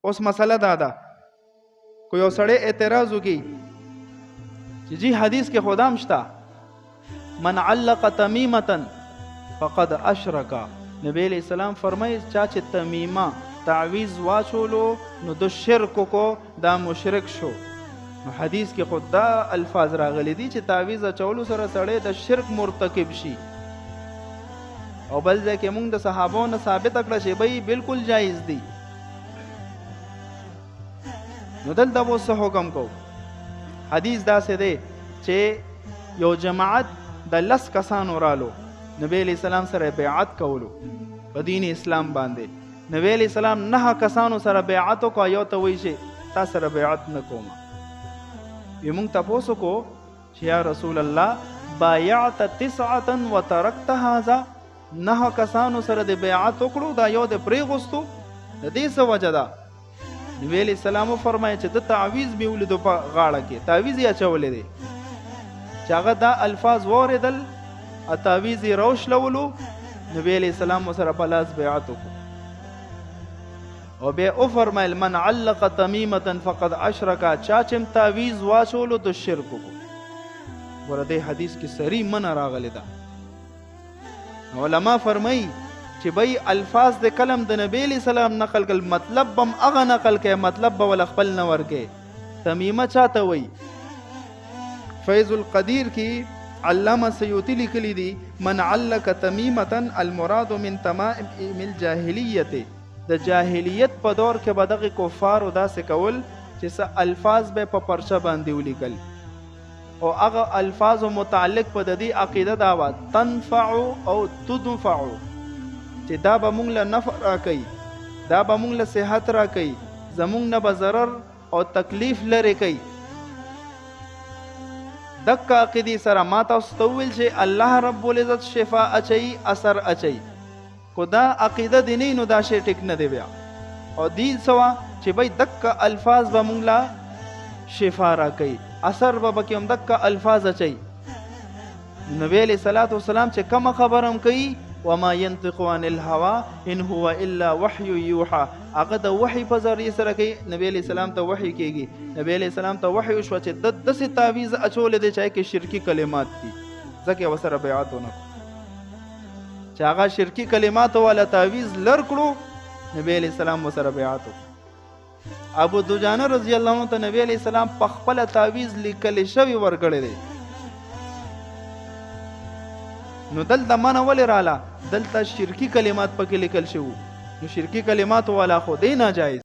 اوس مسله دا ده کو یو سړی اعتراض وکي چې جی حدیث کې خدام شتا من علق تمیمه فقد اشرک. نبی علیہ السلام فرمایي چا چې تمیمه تعویز واچولو نو د شرک کو دا مشرک شو. نو حدیث کې خود دا الفاظ راغلي دي چې تعویز اچولو سره سړی د شرک مرتکب شي. او بل ځای کې موږ د صحابو نه ثابت کړه چې بھئی بالکل جایز دي. نو دلته به څه حکم کو؟ حدیث داسې دی چې یو جماعت د 10 کسانو رالو، نبی علیہ السلام سره بیعت کولو په دین اسلام باندې. نبی علیہ السلام 9 کسانو سره بیعت وکړه، یو ته وایي چې تا سره بیعت نه کوم. وی موږ تاسو کو چې یا رسول الله بایعت 9 وترکت هذا، 9 کسانو سره د بیعت وکړو دا یو د پریغستو، د دې څه وجه ده؟ نبی علیہ السلام فرمایي چې د تعویز به ولیدو په غاړه کې تعویز یې اچولې دی چې هغه دا الفاظ واردل ا تعویز یې روش لولو. نبی علیہ السلام سره په لاس بیعت وکړو او بیا او فرمایل من علق تمیمه فقد اشرک، چا چې تعویز واچولو د شرک وکړو. ورته حدیث کې صریح منع راغلی ده. علما فرمایي چې بھئی الفاظ د کلم د نبی علیہ السلام نقل کل مطلب بم اغه نقل کې مطلب به ول خپل نه ورکې. تمیمه چاته وای؟ فیض القدیر کې علامه سیوطی لیکلی دی من علق تمیمه المراد من تمائم الجاهلیت، د جاهلیت په دور کې به دغه کفارو داسې کول چې څه الفاظ به په پرچه باندې ولیکل او هغه الفاظ متعلق په د دې عقیده دا و تنفع او تدفع، چې دا به مونږ له نفع راکوي، دا به مونږ له صحت راکوي، زمونږ نه به ضرر او تکلیف لرې کوي. دغه عقیدې سره ما تاسو ته وویل چې الله رب العزت شفا اچوي، اثر اچوي. کو دا عقیده دی نه نو دا شی ټیک نه دی بیا. او دې سوا چې بھئی دغه الفاظ به مونږ له شفا راکوي، اثر به پکې هم دغه الفاظ اچوي. نبی علیہ الصلوۃ والسلام چې کوم خبر هم کوي وما ينطق عن الهوى ان هو الا وحي يوحى، هغه د وحي په ذریعه سره کوي. نبی علیہ السلام ته وحي کیږي، نبی علیہ السلام ته وحي شو چې د دسه تعویز اچول دي چې کې شرکی کلمات دي، ځکه وسره بیعت ونه چې هغه شرکی کلمات ولا تعویز لر کړو. نبی علیہ السلام وسره بیعت وکړو. ابو دجانه رضی الله عنه ته نبی علیہ السلام په خپل تعویز لیکل شوی ورګړی دی. نو دلته منه ولې رااله؟ دلته شرکی کلمات پکې لیکل شوي، نو شرکی کلمات والا خو دی ناجایز.